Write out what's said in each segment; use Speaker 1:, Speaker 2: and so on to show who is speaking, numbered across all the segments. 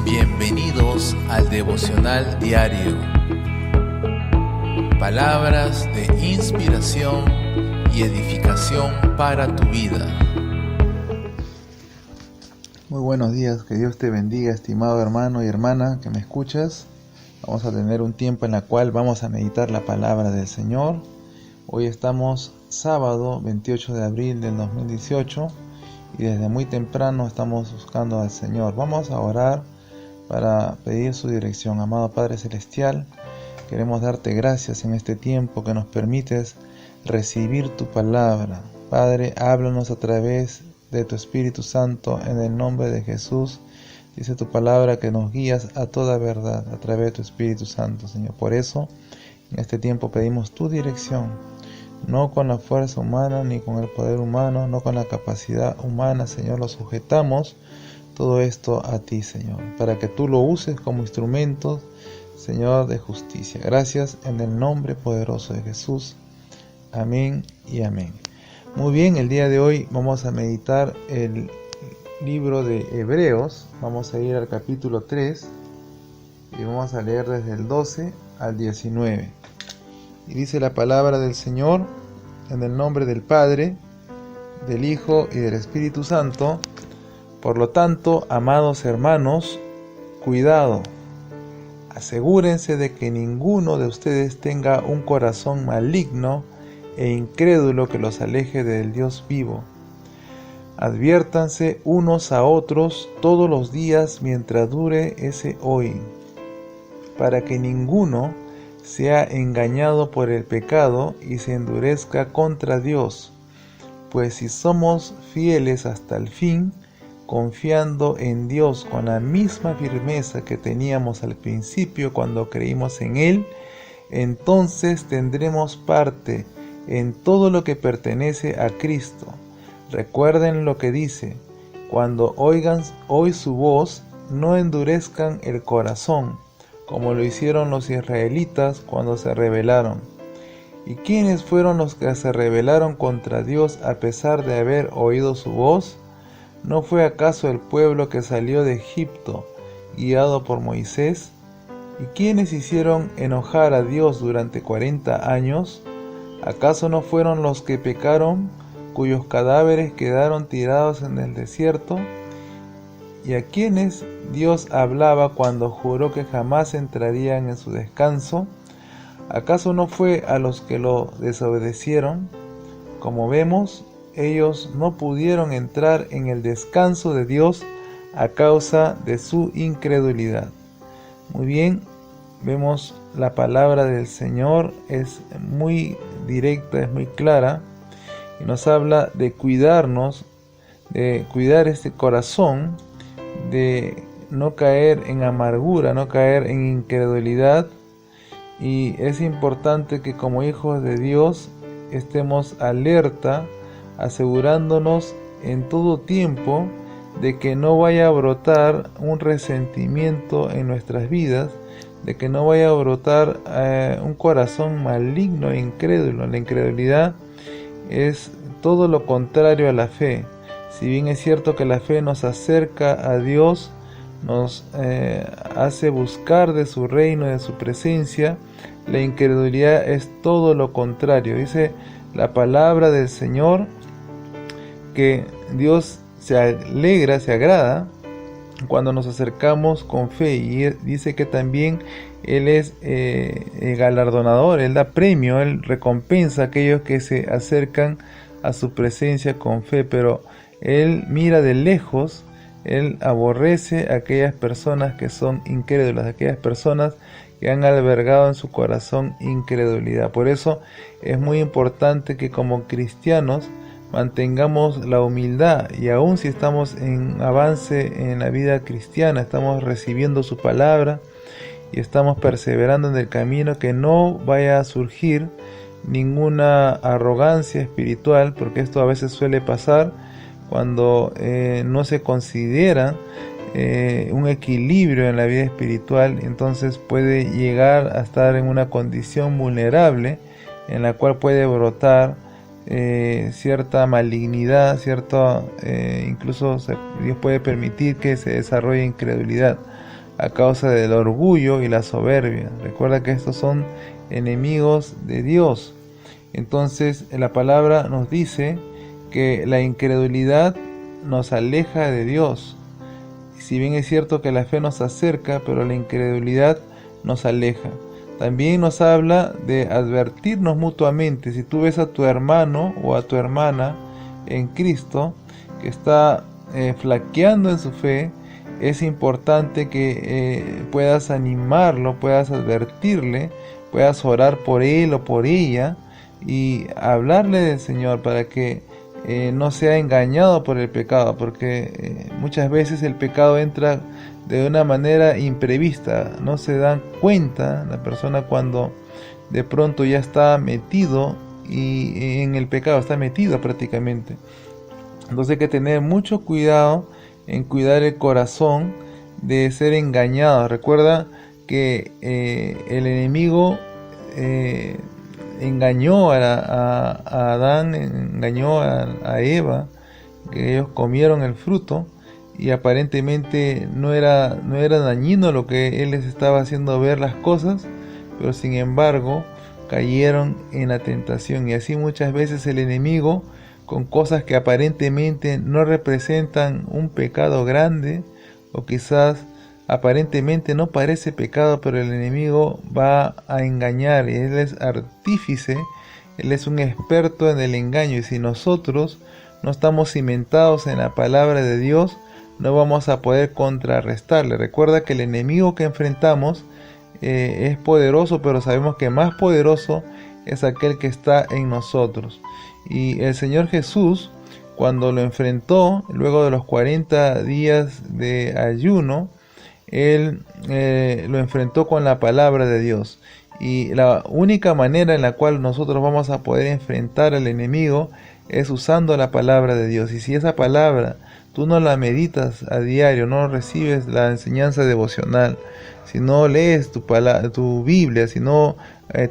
Speaker 1: Bienvenidos al devocional diario. Palabras de inspiración y edificación para tu vida.
Speaker 2: Muy buenos días, que Dios te bendiga, estimado hermano y hermana que me escuchas. Vamos a tener un tiempo en el cual vamos a meditar la palabra del Señor. Hoy estamos sábado 28 de abril del 2018 y desde muy temprano estamos buscando al Señor. Vamos a orar para pedir su dirección. Amado Padre Celestial, queremos darte gracias en este tiempo que nos permites recibir tu palabra. Padre, háblanos a través de tu Espíritu Santo en el nombre de Jesús. Dice tu palabra que nos guías a toda verdad a través de tu Espíritu Santo, Señor. Por eso, en este tiempo pedimos tu dirección, no con la fuerza humana ni con el poder humano, no con la capacidad humana, Señor. Lo sujetamos todo esto a ti, Señor, para que tú lo uses como instrumento, Señor, de justicia. Gracias en el nombre poderoso de Jesús. Amén y amén. Muy bien, el día de hoy vamos a meditar el libro de Hebreos. Vamos a ir al capítulo 3 y vamos a leer desde el 12 al 19. Y dice la palabra del Señor: en el nombre del Padre, del Hijo y del Espíritu Santo. Por lo tanto, amados hermanos, cuidado, asegúrense de que ninguno de ustedes tenga un corazón maligno e incrédulo que los aleje del Dios vivo. Adviértanse unos a otros todos los días mientras dure ese hoy, para que ninguno sea engañado por el pecado y se endurezca contra Dios. Pues si somos fieles hasta el fin, confiando en Dios con la misma firmeza que teníamos al principio cuando creímos en Él, entonces tendremos parte en todo lo que pertenece a Cristo. Recuerden lo que dice: cuando oigan hoy su voz, no endurezcan el corazón, como lo hicieron los israelitas cuando se rebelaron. ¿Y quiénes fueron los que se rebelaron contra Dios a pesar de haber oído su voz? ¿No fue acaso el pueblo que salió de Egipto, guiado por Moisés? ¿Y quiénes hicieron enojar a Dios durante 40 años? ¿Acaso no fueron los que pecaron, cuyos cadáveres quedaron tirados en el desierto? ¿Y a quiénes Dios hablaba cuando juró que jamás entrarían en su descanso? ¿Acaso no fue a los que lo desobedecieron? Como vemos, ellos no pudieron entrar en el descanso de Dios a causa de su incredulidad. Muy bien, vemos la palabra del Señor, es muy directa, es muy clara, y nos habla de cuidarnos, de cuidar este corazón, de no caer en amargura, no caer en incredulidad. Y es importante que como hijos de Dios estemos alerta, asegurándonos en todo tiempo de que no vaya a brotar un resentimiento en nuestras vidas, de que no vaya a brotar un corazón maligno e incrédulo. La incredulidad es todo lo contrario a la fe. Si bien es cierto que la fe nos acerca a Dios, nos hace buscar de su reino, de su presencia, la incredulidad es todo lo contrario. Dice la palabra del Señor que Dios se alegra, se agrada cuando nos acercamos con fe, y dice que también Él es galardonador, Él da premio, Él recompensa a aquellos que se acercan a su presencia con fe, pero Él mira de lejos, Él aborrece a aquellas personas que son incrédulas, aquellas personas que han albergado en su corazón incredulidad. Por eso es muy importante que como cristianos mantengamos la humildad, y aun si estamos en avance en la vida cristiana, estamos recibiendo su palabra y estamos perseverando en el camino, que no vaya a surgir ninguna arrogancia espiritual, porque esto a veces suele pasar cuando no se considera un equilibrio en la vida espiritual. Entonces puede llegar a estar en una condición vulnerable en la cual puede brotar cierta malignidad, incluso Dios puede permitir que se desarrolle incredulidad. a causa del orgullo y la soberbia. Recuerda que estos son enemigos de Dios. Entonces la palabra nos dice que la incredulidad nos aleja de Dios. Si bien es cierto que la fe nos acerca, pero la incredulidad nos aleja. También nos habla de advertirnos mutuamente. Si tú ves a tu hermano o a tu hermana en Cristo que está flaqueando en su fe, es importante que puedas animarlo, puedas advertirle, puedas orar por él o por ella y hablarle del Señor para que no sea engañado por el pecado, porque muchas veces el pecado entra de una manera imprevista. No se dan cuenta la persona cuando de pronto ya está metido y en el pecado está metido prácticamente. Entonces hay que tener mucho cuidado en cuidar el corazón de ser engañado. Recuerda que el enemigo engañó a Adán, engañó a Eva, que ellos comieron el fruto y aparentemente no era dañino lo que él les estaba haciendo ver las cosas, pero sin embargo cayeron en la tentación. Y así muchas veces el enemigo, con cosas que aparentemente no representan un pecado grande, o quizás aparentemente no parece pecado, pero el enemigo va a engañar, y él es artífice, él es un experto en el engaño. Y si nosotros no estamos cimentados en la palabra de Dios, no vamos a poder contrarrestarle. Recuerda que el enemigo que enfrentamos es poderoso, pero sabemos que más poderoso es aquel que está en nosotros. Y el Señor Jesús, cuando lo enfrentó, luego de los 40 días de ayuno, Él lo enfrentó con la palabra de Dios. Y la única manera en la cual nosotros vamos a poder enfrentar al enemigo es usando la palabra de Dios. Y si esa palabra tú no la meditas a diario, no recibes la enseñanza devocional, si no lees tu Biblia, si no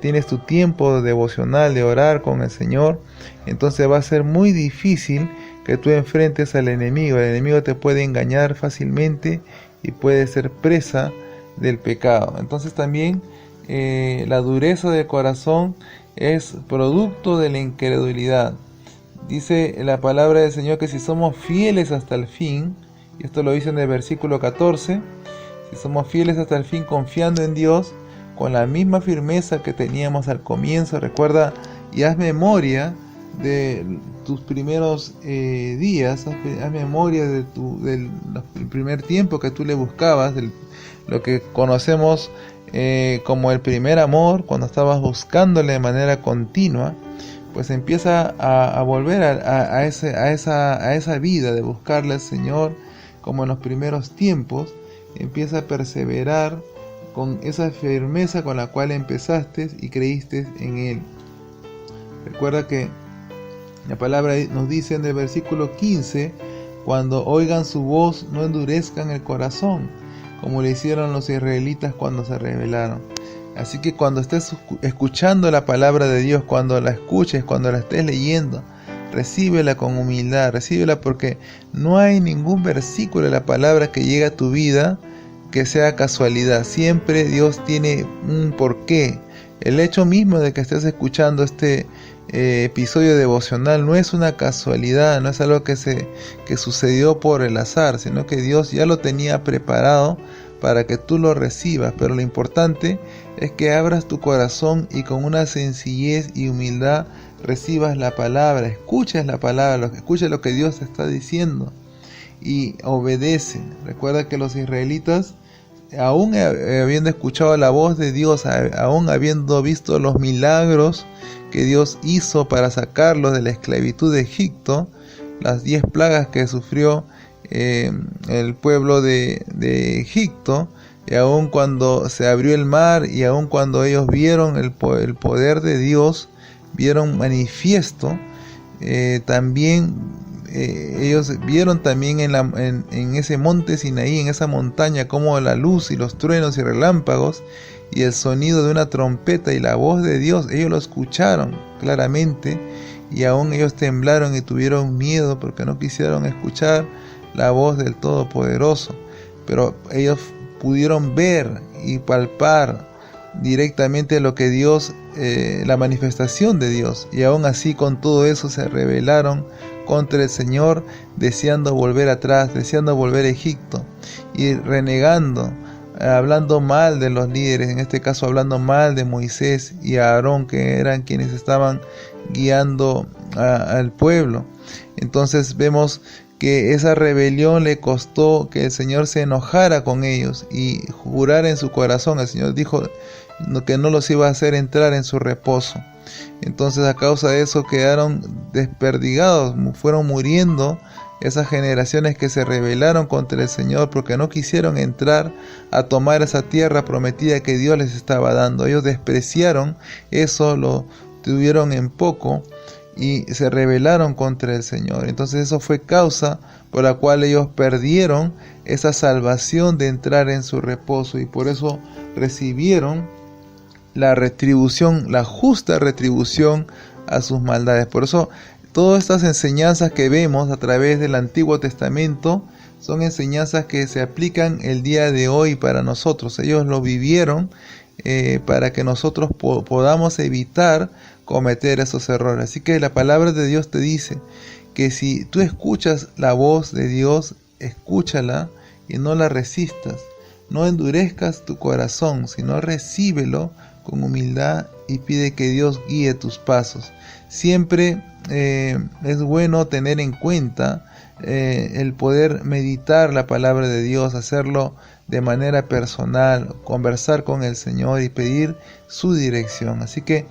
Speaker 2: tienes tu tiempo devocional de orar con el Señor, entonces va a ser muy difícil que tú enfrentes al enemigo. El enemigo te puede engañar fácilmente y puede ser presa del pecado. Entonces también la dureza del corazón es producto de la incredulidad. Dice la palabra del Señor que si somos fieles hasta el fin, y esto lo dice en el versículo 14, si somos fieles hasta el fin confiando en Dios con la misma firmeza que teníamos al comienzo. Recuerda y haz memoria de tus primeros días, haz memoria del primer tiempo que tú le buscabas, lo que conocemos como el primer amor, cuando estabas buscándole de manera continua. Pues empieza a volver a esa vida de buscarle al Señor como en los primeros tiempos. Empieza a perseverar con esa firmeza con la cual empezaste y creíste en Él. Recuerda que la palabra nos dice en el versículo 15, cuando oigan su voz no endurezcan el corazón, como le hicieron los israelitas cuando se rebelaron. Así que cuando estés escuchando la palabra de Dios, cuando la escuches, cuando la estés leyendo, recíbela con humildad, recíbela, porque no hay ningún versículo de la palabra que llegue a tu vida que sea casualidad. Siempre Dios tiene un porqué. El hecho mismo de que estés escuchando este episodio devocional no es una casualidad, no es algo que sucedió por el azar, sino que Dios ya lo tenía preparado para que tú lo recibas. Pero lo importante es que abras tu corazón y con una sencillez y humildad recibas la palabra, escuches la palabra, escuches lo que Dios te está diciendo y obedece. Recuerda que los israelitas, aún habiendo escuchado la voz de Dios, aún habiendo visto los milagros que Dios hizo para sacarlos de la esclavitud de Egipto, las 10 plagas que sufrió el pueblo de Egipto, y aun cuando se abrió el mar y aun cuando ellos vieron el poder de Dios, vieron manifiesto, también ellos vieron también en ese monte Sinaí, en esa montaña, como la luz y los truenos y relámpagos y el sonido de una trompeta y la voz de Dios, ellos lo escucharon claramente, y aún ellos temblaron y tuvieron miedo porque no quisieron escuchar la voz del Todopoderoso. Pero ellos pudieron ver y palpar directamente lo que Dios, la manifestación de Dios, y aún así con todo eso se rebelaron contra el Señor, deseando volver atrás, deseando volver a Egipto y renegando, hablando mal de los líderes, en este caso hablando mal de Moisés y Aarón, que eran quienes estaban guiando al pueblo. Entonces vemos que esa rebelión le costó que el Señor se enojara con ellos y jurara en su corazón. El Señor dijo que no los iba a hacer entrar en su reposo. Entonces a causa de eso quedaron desperdigados, fueron muriendo esas generaciones que se rebelaron contra el Señor porque no quisieron entrar a tomar esa tierra prometida que Dios les estaba dando. Ellos despreciaron eso, lo tuvieron en poco y se rebelaron contra el Señor. Entonces eso fue causa por la cual ellos perdieron esa salvación de entrar en su reposo, y por eso recibieron la retribución, la justa retribución a sus maldades. Por eso todas estas enseñanzas que vemos a través del Antiguo Testamento son enseñanzas que se aplican el día de hoy para nosotros. Ellos lo vivieron para que nosotros podamos evitar cometer esos errores. Así que la palabra de Dios te dice que si tú escuchas la voz de Dios, escúchala y no la resistas. No endurezcas tu corazón, sino recíbelo con humildad y pide que Dios guíe tus pasos. Siempre es bueno tener en cuenta el poder meditar la palabra de Dios, hacerlo de manera personal, conversar con el Señor y pedir su dirección. Así que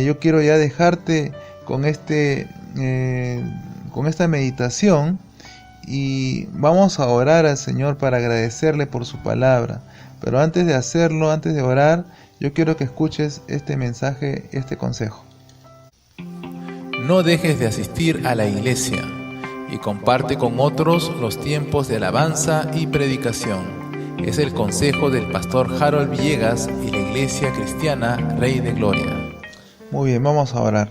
Speaker 2: yo quiero ya dejarte con esta meditación, y vamos a orar al Señor para agradecerle por su palabra. Pero antes de hacerlo, antes de orar, yo quiero que escuches este mensaje, este consejo.
Speaker 1: No dejes de asistir a la iglesia y comparte con otros los tiempos de alabanza y predicación. Es el consejo del pastor Harold Villegas y la Iglesia Cristiana Rey de Gloria.
Speaker 2: Muy bien, vamos a orar.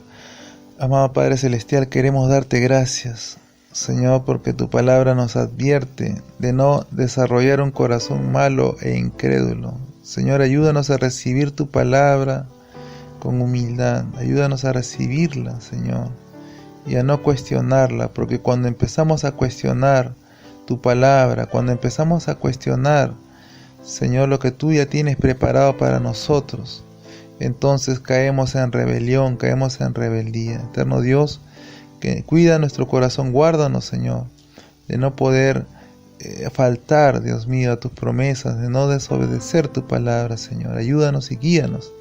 Speaker 2: Amado Padre Celestial, queremos darte gracias, Señor, porque tu palabra nos advierte de no desarrollar un corazón malo e incrédulo. Señor, ayúdanos a recibir tu palabra con humildad. Ayúdanos a recibirla, Señor, y a no cuestionarla, porque cuando empezamos a cuestionar tu palabra, cuando empezamos a cuestionar, Señor, lo que tú ya tienes preparado para nosotros, entonces caemos en rebelión, caemos en rebeldía. Eterno Dios, que cuida nuestro corazón, guárdanos, Señor, de no poder faltar, Dios mío, a tus promesas, de no desobedecer tu palabra, Señor. Ayúdanos y guíanos,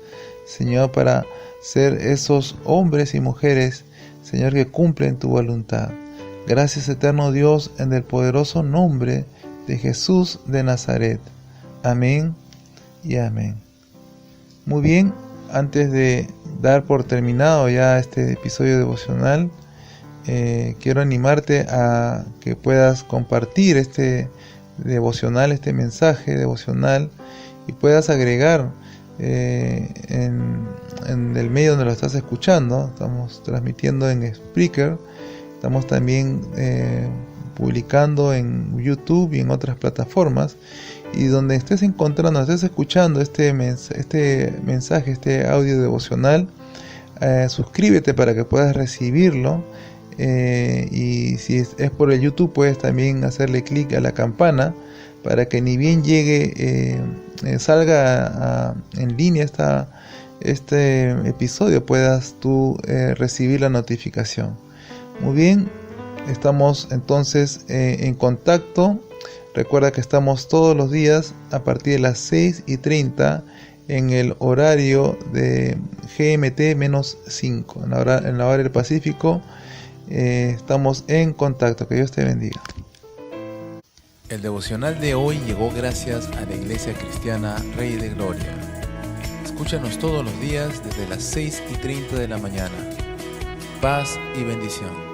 Speaker 2: Señor, para ser esos hombres y mujeres, Señor, que cumplen tu voluntad. Gracias, eterno Dios, en el poderoso nombre de Jesús de Nazaret. Amén y amén. Muy bien, antes de dar por terminado ya este episodio devocional, quiero animarte a que puedas compartir este devocional, este mensaje devocional, y puedas agregar en el medio donde lo estás escuchando. Estamos transmitiendo en Spreaker, estamos también publicando en YouTube y en otras plataformas, y donde estés encontrando, estés escuchando este mensaje, este audio devocional, suscríbete para que puedas recibirlo. Y si es por el YouTube, puedes también hacerle clic a la campana para que ni bien llegue, salga en línea este episodio, puedas tú recibir la notificación. Muy bien, estamos entonces en contacto. Recuerda que estamos todos los días a partir de las 6:30 en el horario de GMT-5, en la hora del Pacífico. Estamos en contacto. Que Dios te bendiga.
Speaker 1: El devocional de hoy llegó gracias a la Iglesia Cristiana Rey de Gloria. Escúchanos todos los días desde las 6:30 de la mañana. Paz y bendición.